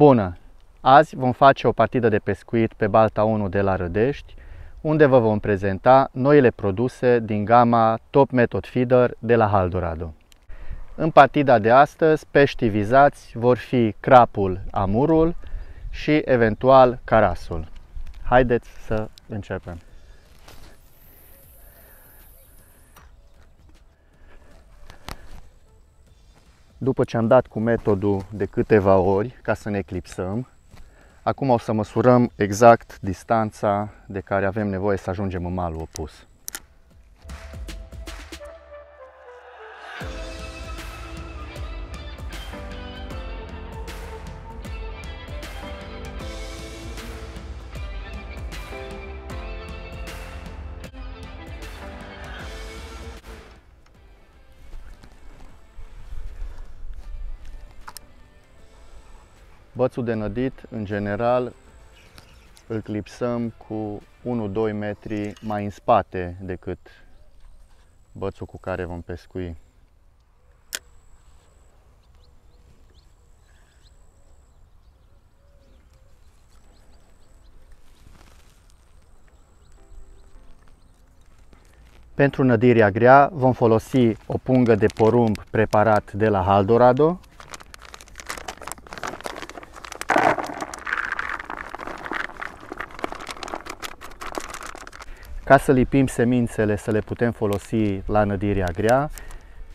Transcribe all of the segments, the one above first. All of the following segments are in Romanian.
Bună! Azi vom face o partidă de pescuit pe Balta 1 de la Rădești, unde vă vom prezenta noile produse din gama Top Method Feeder de la Haldorado. În partida de astăzi, peștii vizați vor fi crapul, amurul și eventual carasul. Haideți să începem! După ce am dat cu metodul de câteva ori ca să ne eclipsăm, acum o să măsurăm exact distanța de care avem nevoie să ajungem în malul opus. Bățul de nădit, în general, îl clipsăm cu 1-2 metri mai în spate decât bățul cu care vom pescui. Pentru nădirea grea vom folosi o pungă de porumb preparat de la Haldorado. Ca să lipim semințele să le putem folosi la nădirea grea,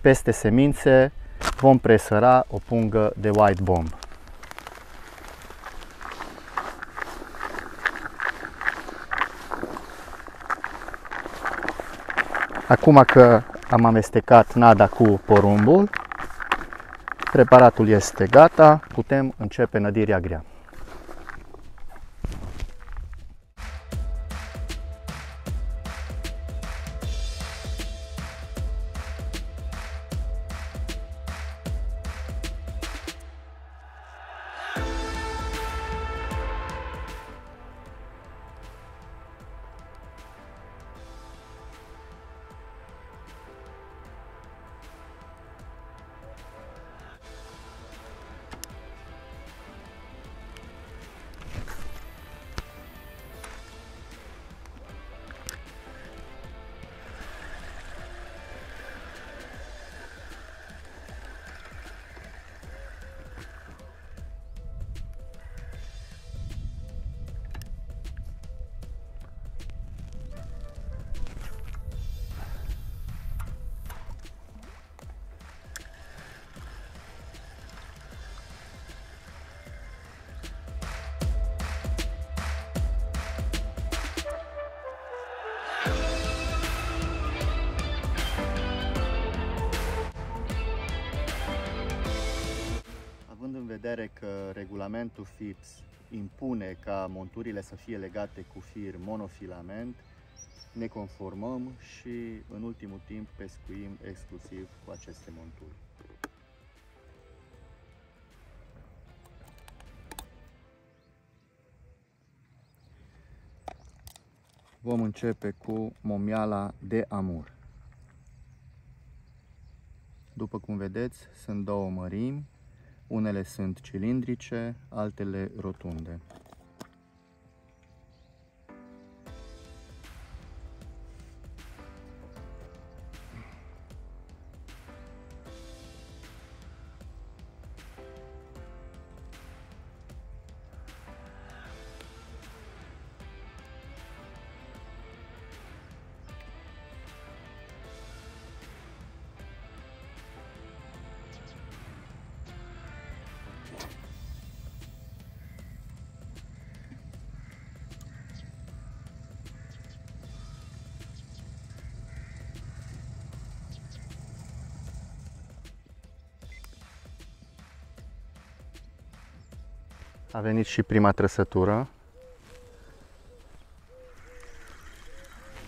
peste semințe vom presăra o pungă de white bomb. Acum că am amestecat nada cu porumbul, preparatul este gata, putem începe nădirea grea. Având în vedere că regulamentul FIPS impune ca monturile să fie legate cu fir monofilament, ne conformăm și în ultimul timp pescuim exclusiv cu aceste monturi. Vom începe cu momiala de amur. După cum vedeți, sunt două mărimi. Unele sunt cilindrice, altele rotunde. A venit și prima trăsătură.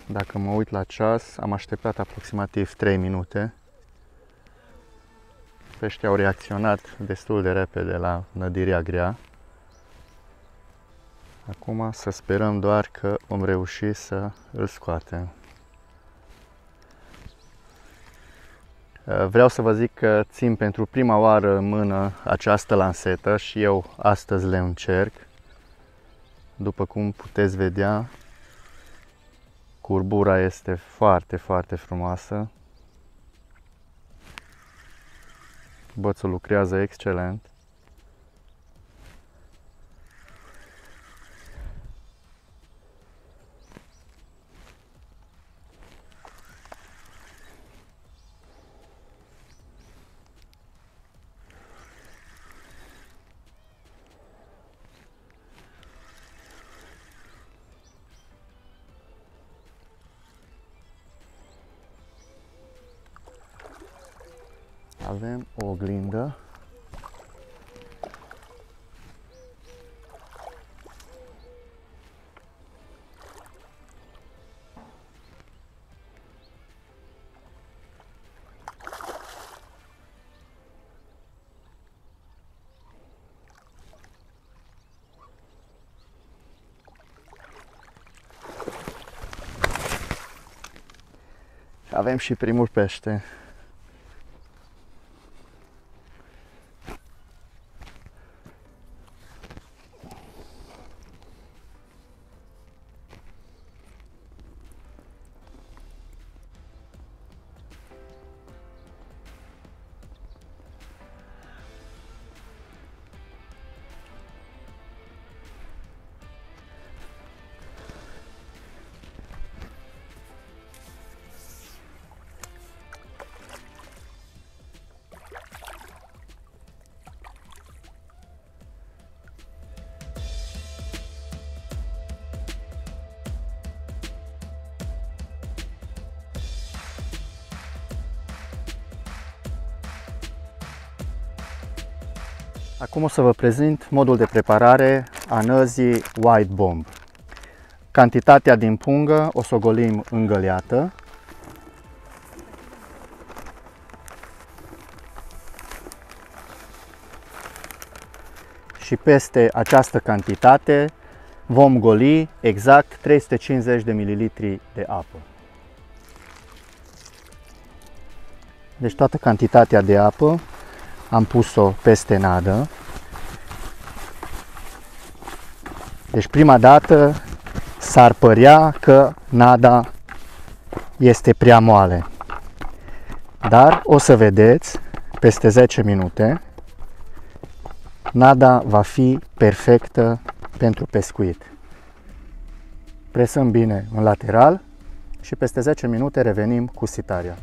Dacă mă uit la ceas, am așteptat aproximativ 3 minute. Peștii au reacționat destul de repede la nădirea grea. Acum să sperăm doar că vom reuși să îl scoatem. Vreau să vă zic că țin pentru prima oară în mână această lansetă și eu astăzi le încerc. După cum puteți vedea, curbura este foarte, foarte frumoasă. Bățul lucrează excelent. Avem o oglindă. Avem și primul pește. Acum o să vă prezint modul de preparare a năzii White Bomb. Cantitatea din pungă o să o golim în găleată. Și peste această cantitate vom goli exact 350 de ml de apă. Deci toată cantitatea de apă am pus-o peste nadă. Deci prima dată s-ar părea că nada este prea moale. Dar o să vedeți, peste 10 minute, nada va fi perfectă pentru pescuit. Presăm bine în lateral și peste 10 minute revenim cu sitarea.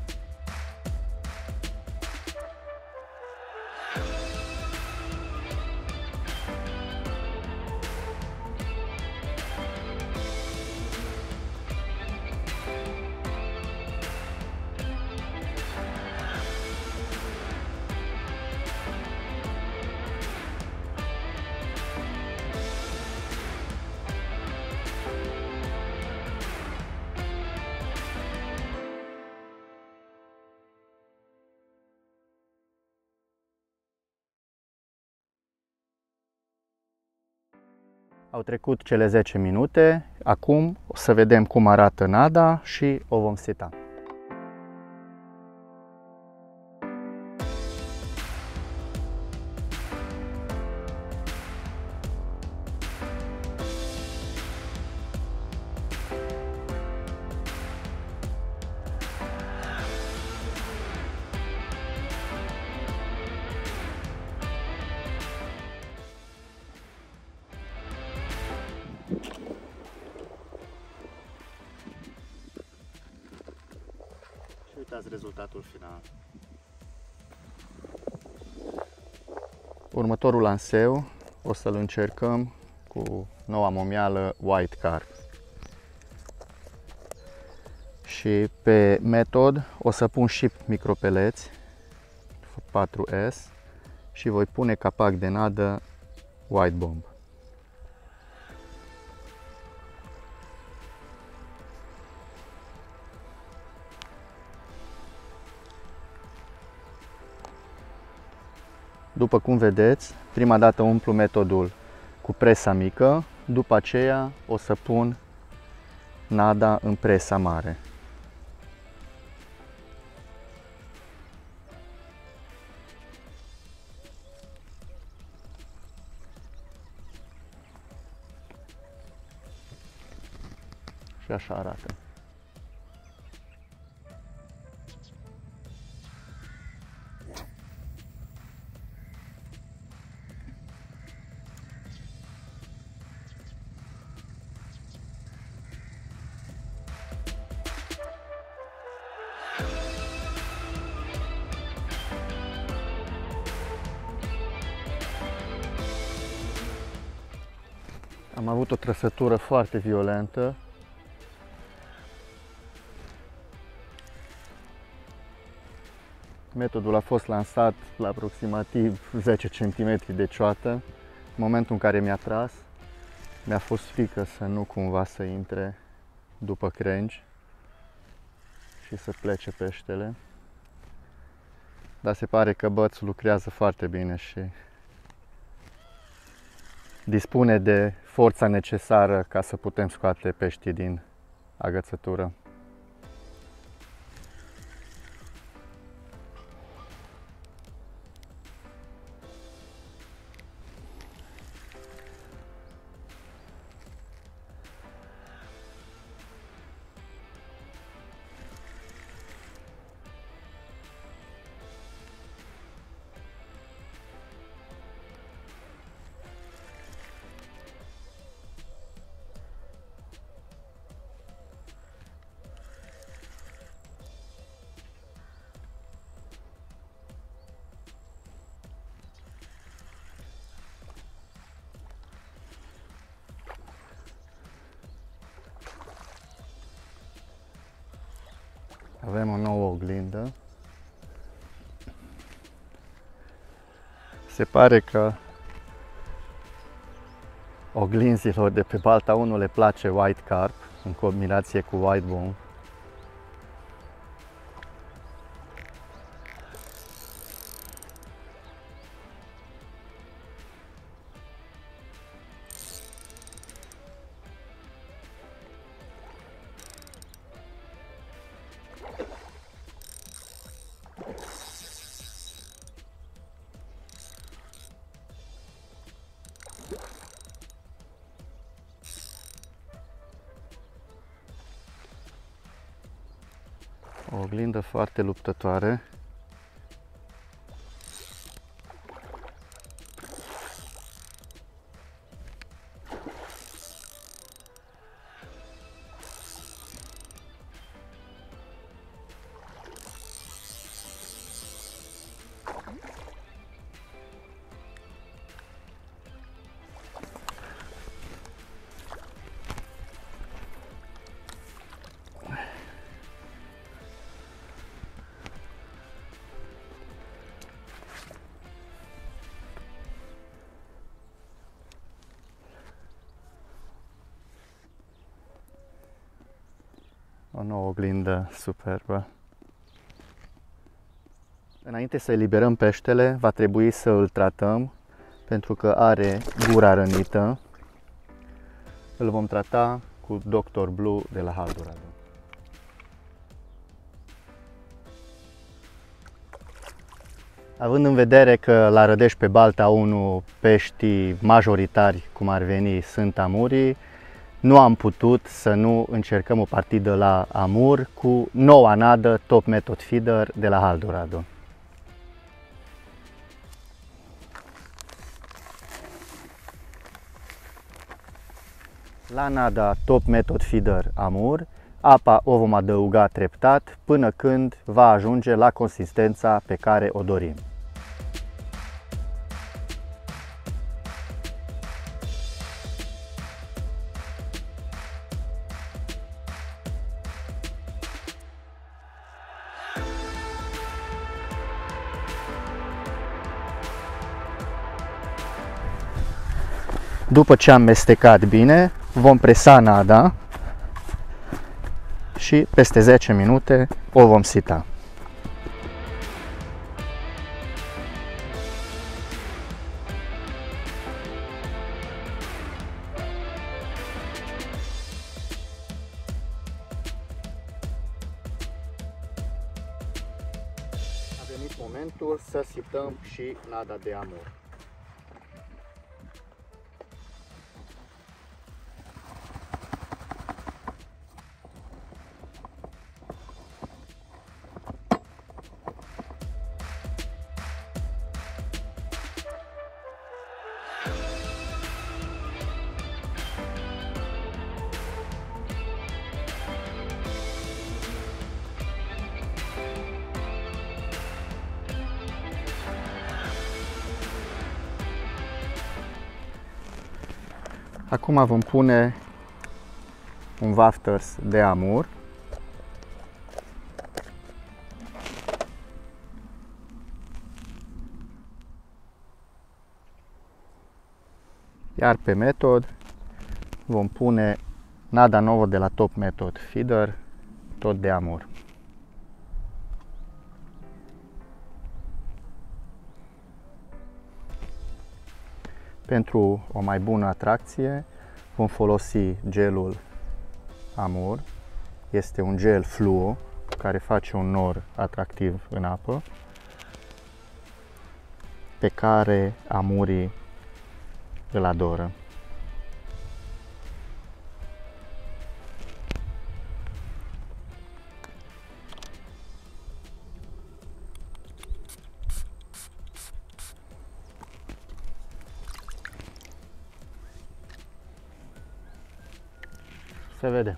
Au trecut cele 10 minute, acum o să vedem cum arată nada și o vom seta. Uitați rezultatul final. Următorul lanseu o să-l încercăm cu noua momială White Carp. Și pe metod o să pun și micropeleți 4S și voi pune capac de nadă White Bomb. După cum vedeți, prima dată umplu metodul cu presa mică, după aceea o să pun nada în presa mare. Și așa arată. Am avut o trăsătură foarte violentă. Metodul a fost lansat la aproximativ 10 cm de cioată. În momentul în care mi-a tras, mi-a fost frică să nu cumva să intre după crengi și să plece peștele. Dar se pare că bățul lucrează foarte bine și dispune de forța necesară ca să putem scoate peștii din agățătură. Avem o nouă oglindă. Se pare că oglinzilor de pe Balta 1 le place white carp în combinație cu white bone. O oglindă foarte luptătoare. O nouă oglindă superbă. Înainte să eliberăm peștele, va trebui să îl tratăm pentru că are gura rănită. Îl vom trata cu Dr. Blue de la Haldorado. Având în vedere că la Rădești pe Balta 1 peștii majoritari, cum ar veni, sunt amurii, nu am putut să nu încercăm o partidă la amur cu noua nadă Top Method Feeder de la Haldorado. La nada Top Method Feeder amur, apa o vom adăuga treptat până când va ajunge la consistența pe care o dorim. După ce am mestecat bine, vom presa nada și peste 10 minute o vom sita. A venit momentul să sităm și nada de amur. Acum vom pune un wafters de amur. Iar pe metod vom pune nada nouă de la Top Method Feeder, tot de amur. Pentru o mai bună atracție vom folosi gelul amur. Este un gel fluo care face un nor atractiv în apă, pe care amurii îl adoră. Se vede.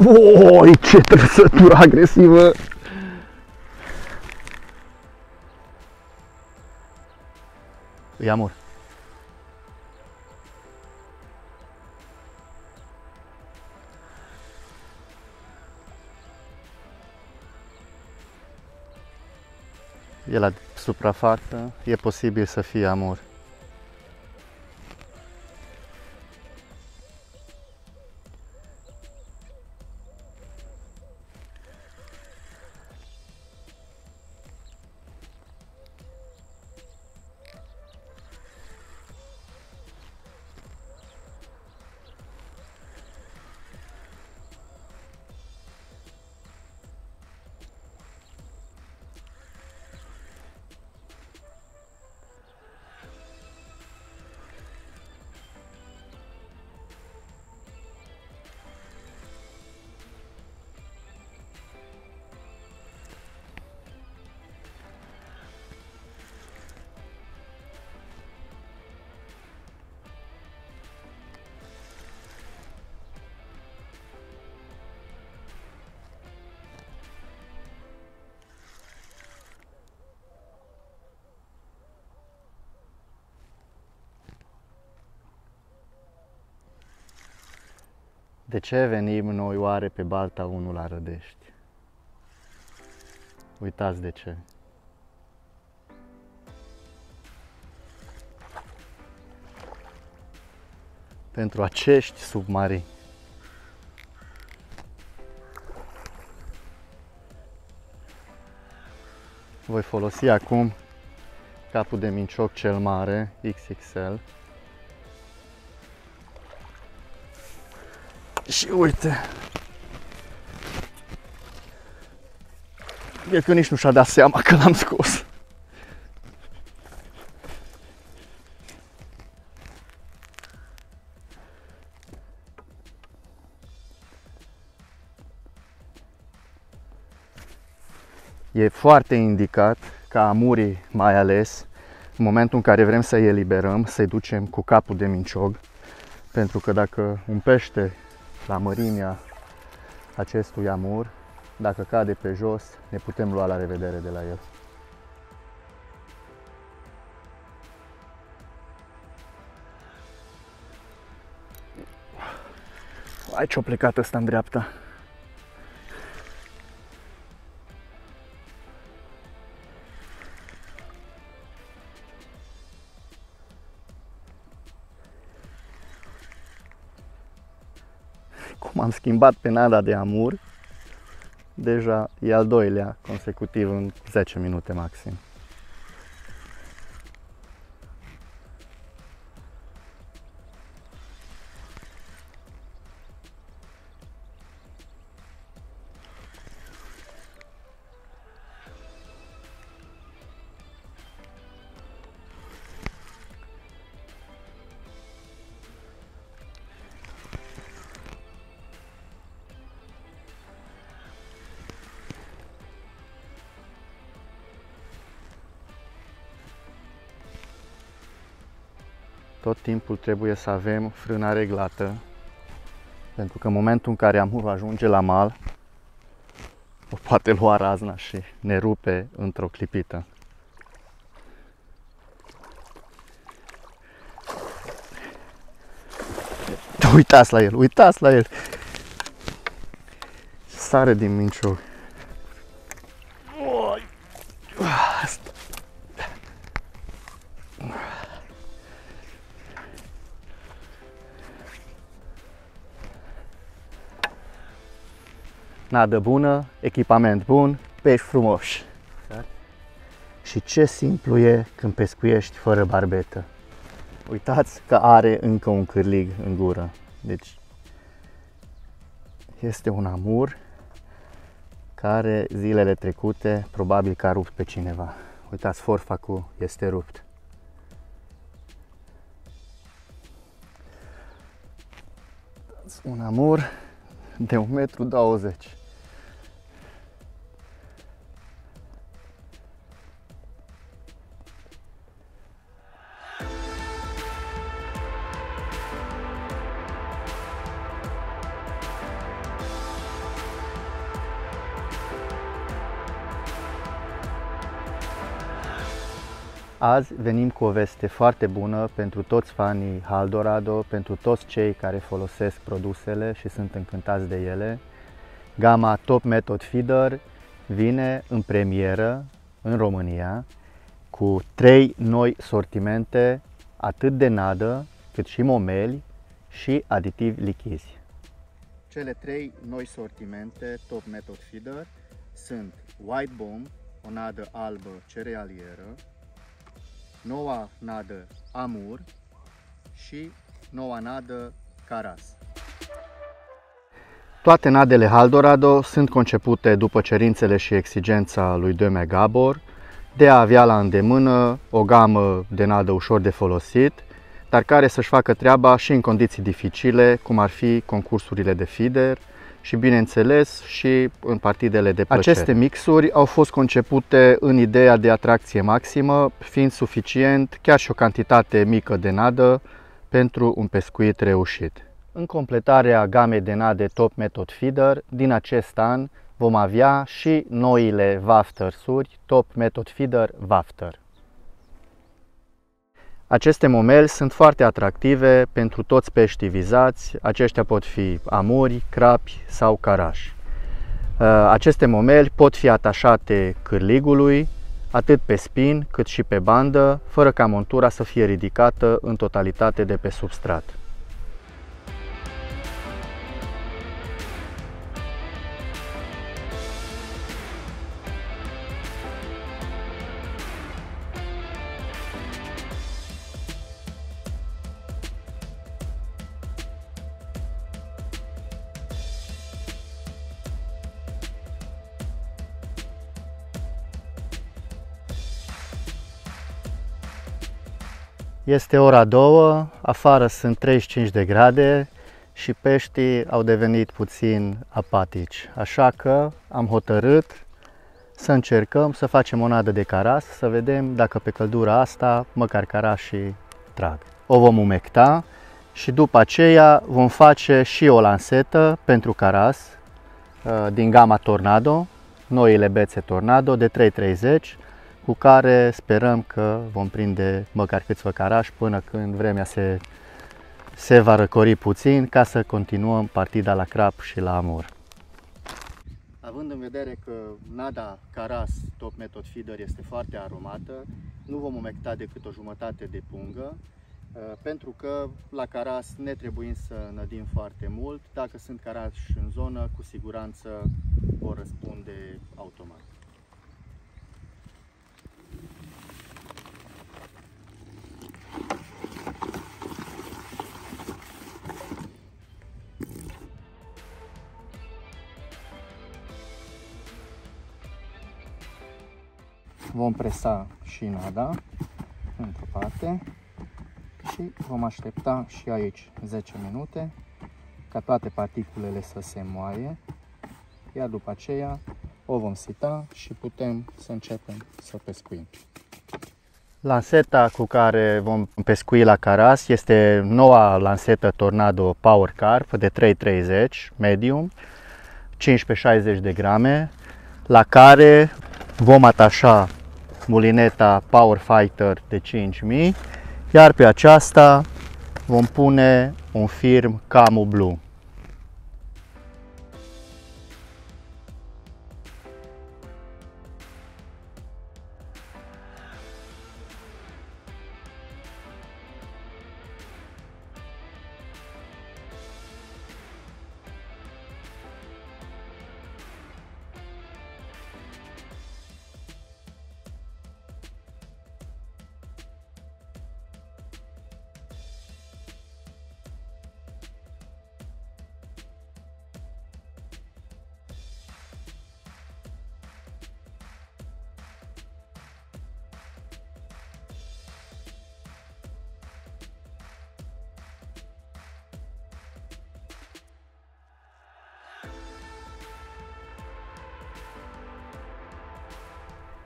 Oi, ce trăsătură agresivă! E amur. E la suprafață, e posibil să fie amur. De ce venim noi oare pe Balta 1 la Rădești? Uitați de ce. Pentru acești submarini. Voi folosi acum capul de mincioc cel mare, XXL. Și uite, cred că nici nu și-a dat seama că l-am scos. E foarte indicat ca amurii, mai ales în momentul în care vrem să-i eliberăm, să-i ducem cu capul de minciog, pentru că dacă un pește la mărimea acestui amur, dacă cade pe jos, ne putem lua la revedere de la el. Aici a plecat ăsta în dreapta. Cum am schimbat pe nada de amur, deja e al doilea consecutiv în 10 minute maxim. Tot timpul trebuie să avem frâna reglată Pentru că în momentul în care amurul ajunge la mal, o poate lua razna și ne rupe într-o clipită. Uitați la el, uitați la el! Sare din minciug. Nadă bună, echipament bun, pești frumoși. Și ce simplu e când pescuiești fără barbetă. Uitați că are încă un cârlig în gură. Deci este un amur care zilele trecute probabil că a rupt pe cineva. Uitați, forfacul este rupt. Un amur de 1,20 m. Azi venim cu o veste foarte bună pentru toți fanii Haldorado, pentru toți cei care folosesc produsele și sunt încântați de ele. Gama Top Method Feeder vine în premieră în România cu 3 noi sortimente, atât de nadă cât și momeli și aditivi lichizi. Cele 3 noi sortimente Top Method Feeder sunt White Bomb, o nadă albă cerealieră, noua nadă Amur și noua nadă Caras. Toate nadele Haldorado sunt concepute după cerințele și exigența lui Döme Gabor de a avea la îndemână o gamă de nadă ușor de folosit, dar care să-și facă treaba și în condiții dificile, cum ar fi concursurile de feeder și, bineînțeles, și în partidele de plăcere. Aceste mixuri au fost concepute în ideea de atracție maximă, fiind suficient chiar și o cantitate mică de nadă pentru un pescuit reușit. În completarea gamei de nade Top Method Feeder, din acest an vom avea și noile wafters-uri Top Method Feeder Wafter. Aceste momeli sunt foarte atractive pentru toți peștii vizați, aceștia pot fi amuri, crapi sau carași. Aceste momeli pot fi atașate cârligului, atât pe spin cât și pe bandă, fără ca montura să fie ridicată în totalitate de pe substrat. Este ora 2, afară sunt 35 de grade și peștii au devenit puțin apatici. Așa că am hotărât să încercăm să facem o nadă de caras, să vedem dacă pe căldura asta măcar carașii trag. O vom umecta și după aceea vom face și o lansetă pentru caras din gama Tornado, noile bețe Tornado de 3,30, cu care sperăm că vom prinde măcar câțiva carași până când vremea se va răcori puțin, ca să continuăm partida la crap și la amur. Având în vedere că nada Caras Top Method Feeder este foarte aromată, nu vom umecta decât o jumătate de pungă, pentru că la caras ne trebuie să nădim foarte mult. Dacă sunt carași în zonă, cu siguranță vor răspunde automat. Vom presa și nada într-o parte și vom aștepta și aici 10 minute ca toate particulele să se moaie, iar după aceea o vom sita și putem să începem să pescuim. Lanseta cu care vom pescui la caras este noua lansetă Tornado Power Carp de 330 medium, 15-60 de grame, la care vom atașa mulineta Power Fighter de 5000, iar pe aceasta vom pune un firm Camu Blue.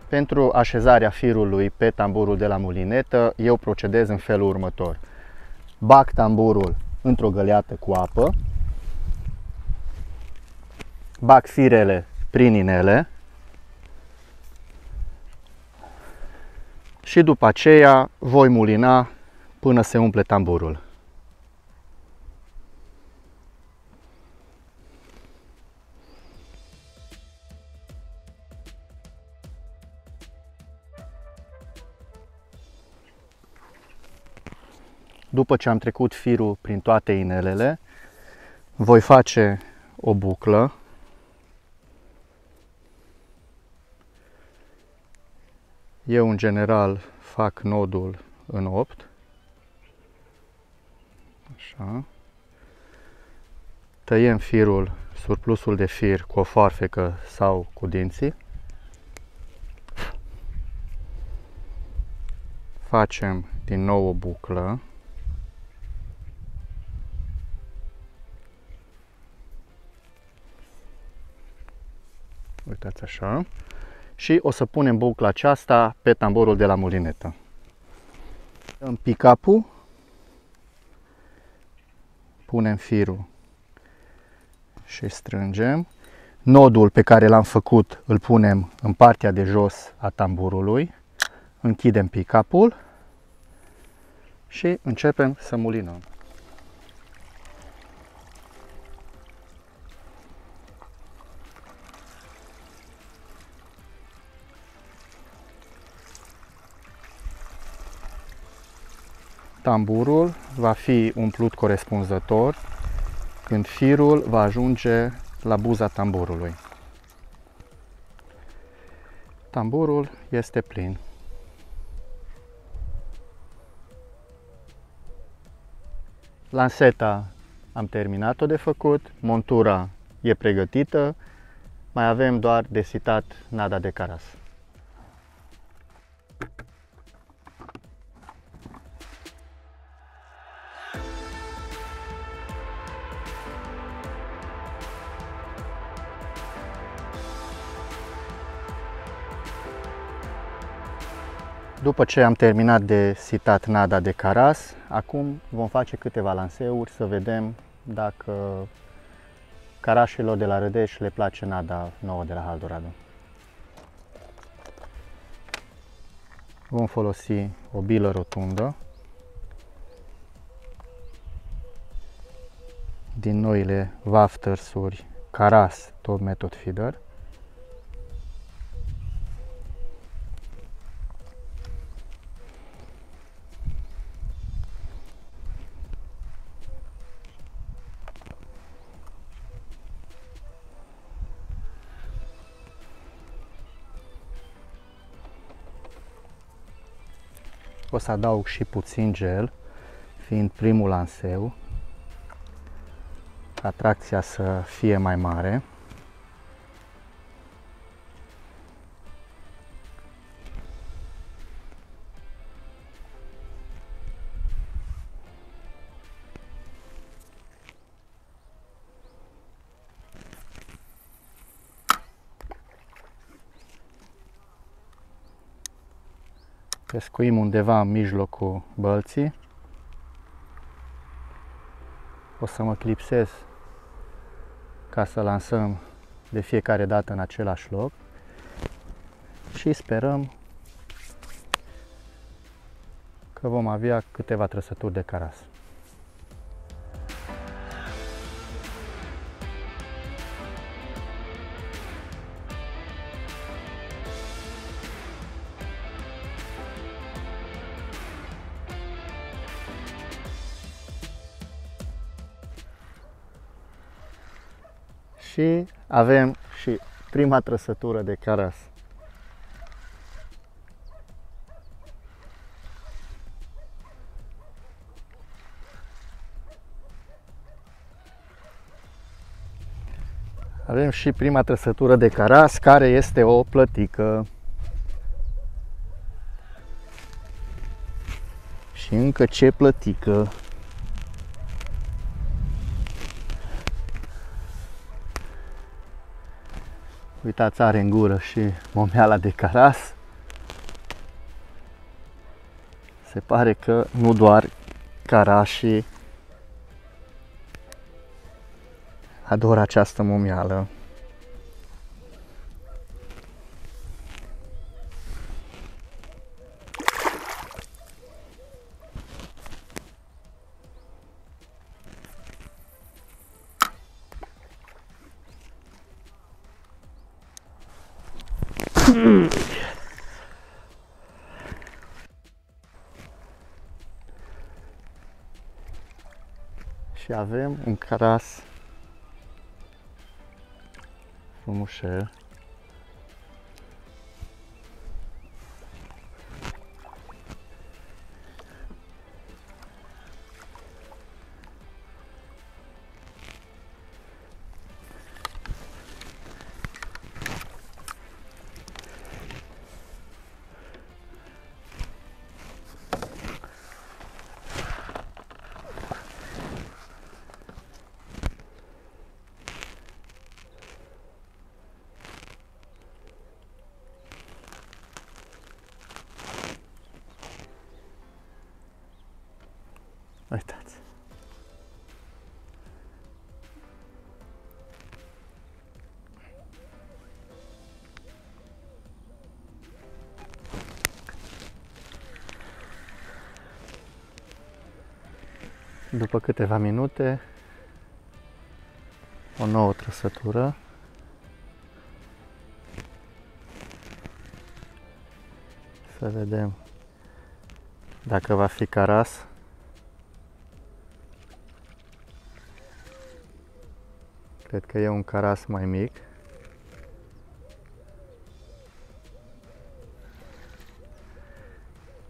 Pentru așezarea firului pe tamburul de la mulinetă, eu procedez în felul următor. Bag tamburul într-o găleată cu apă, bag firele prin inele și după aceea voi mulina până se umple tamburul. După ce am trecut firul prin toate inelele, voi face o buclă. Eu în general fac nodul în 8. Așa. Tăiem firul, surplusul de fir cu o foarfecă sau cu dinții. Facem din nou o buclă. Uitați așa. Și o să punem bucla aceasta pe tamburul de la mulinetă. În pick-up-ul punem firul și strângem. Nodul pe care l-am făcut îl punem în partea de jos a tamburului. Închidem pick-up-ul și începem să mulinăm. Tamburul va fi umplut corespunzător când firul va ajunge la buza tamburului. Tamburul este plin. Lanseta am terminat-o de făcut, montura e pregătită, mai avem doar de sitat nada de caras. După ce am terminat de sitat nada de caras, acum vom face câteva lanseuri să vedem dacă carașilor de la Rădeș le place nada nouă de la Haldorado. Vom folosi o bilă rotundă din noile Wafters-uri Caras Top Method Feeder. O să adaug și puțin gel, fiind primul lanseu, ca tracția să fie mai mare. Pescuim undeva în mijlocul bălții. O să mă clipsez ca să lansăm de fiecare dată în același loc și sperăm că vom avea câteva trăsături de caras. Și avem și prima trăsătură de caras. Avem și prima trăsătură de caras, care este o plătică. Și încă ce plătică! Uitați, are în gură și momeala de caras. Se pare că nu doar carașii adoră această momeală. Și avem un caras frumușel. Uitați. După câteva minute, o nouă trăsătură. Să vedem dacă va fi caras. Cred că e un caras mai mic.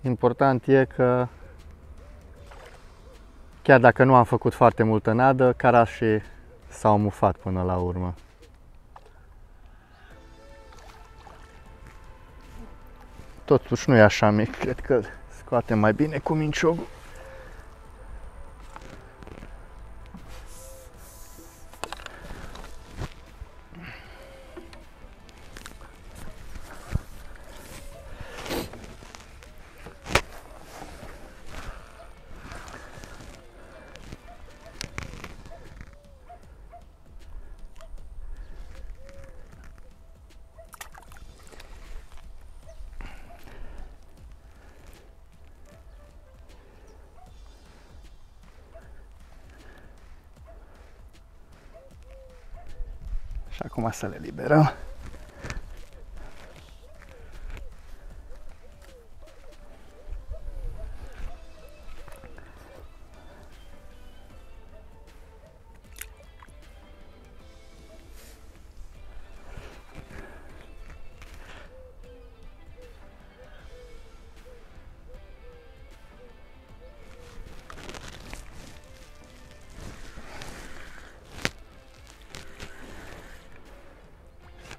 Important e că chiar dacă nu am făcut foarte multă nadă, carașii s-au mufat până la urmă. Totuși nu e așa mic, cred că scoatem mai bine cu minciogul. Și acum să le liberăm.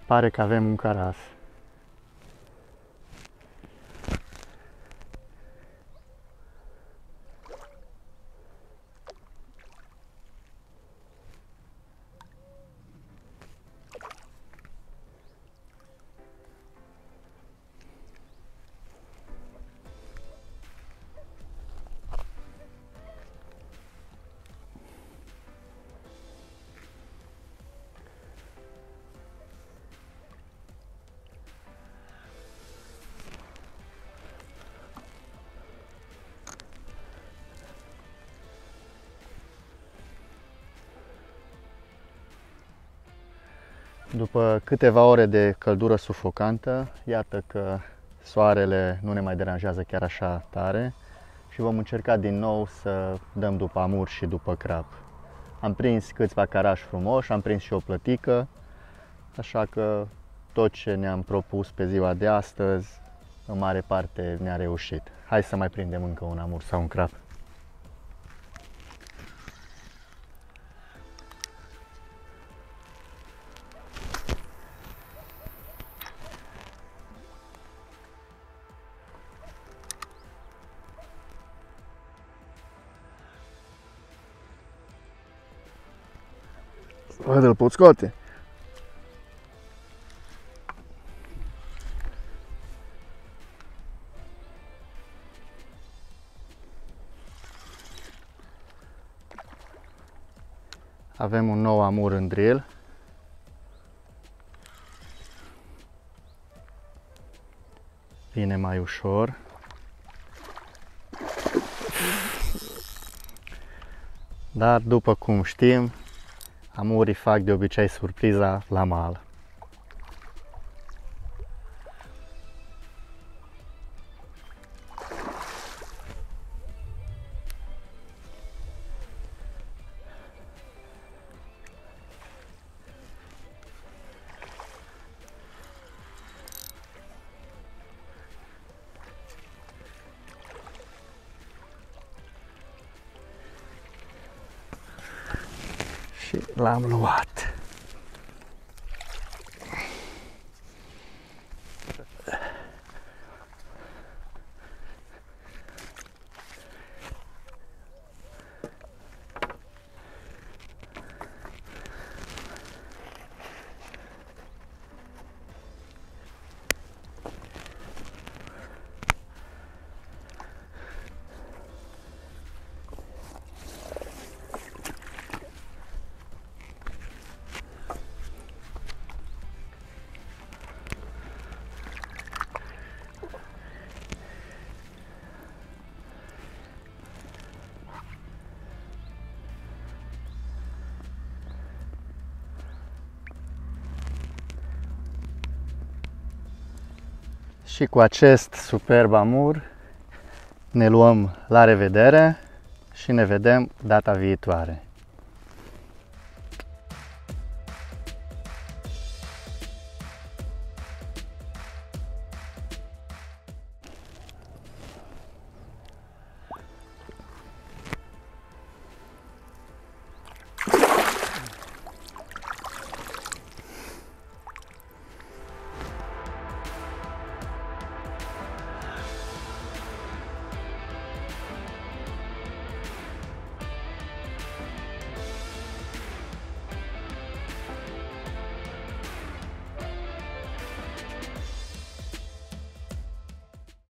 Pare că avem un caras. După câteva ore de căldură sufocantă, iată că soarele nu ne mai deranjează chiar așa tare și vom încerca din nou să dăm după amur și după crab. Am prins câțiva carași frumoși, am prins și o plătică, așa că tot ce ne-am propus pe ziua de astăzi, în mare parte ne-a reușit. Hai să mai prindem încă un amur sau un crab. Haide, îl pot scoate. Avem un nou amur în drill. Vine mai ușor. Dar după cum știm, amurii fac de obicei surpriza la mal. Și l-am luat. Și cu acest superb amur ne luăm la revedere și ne vedem data viitoare.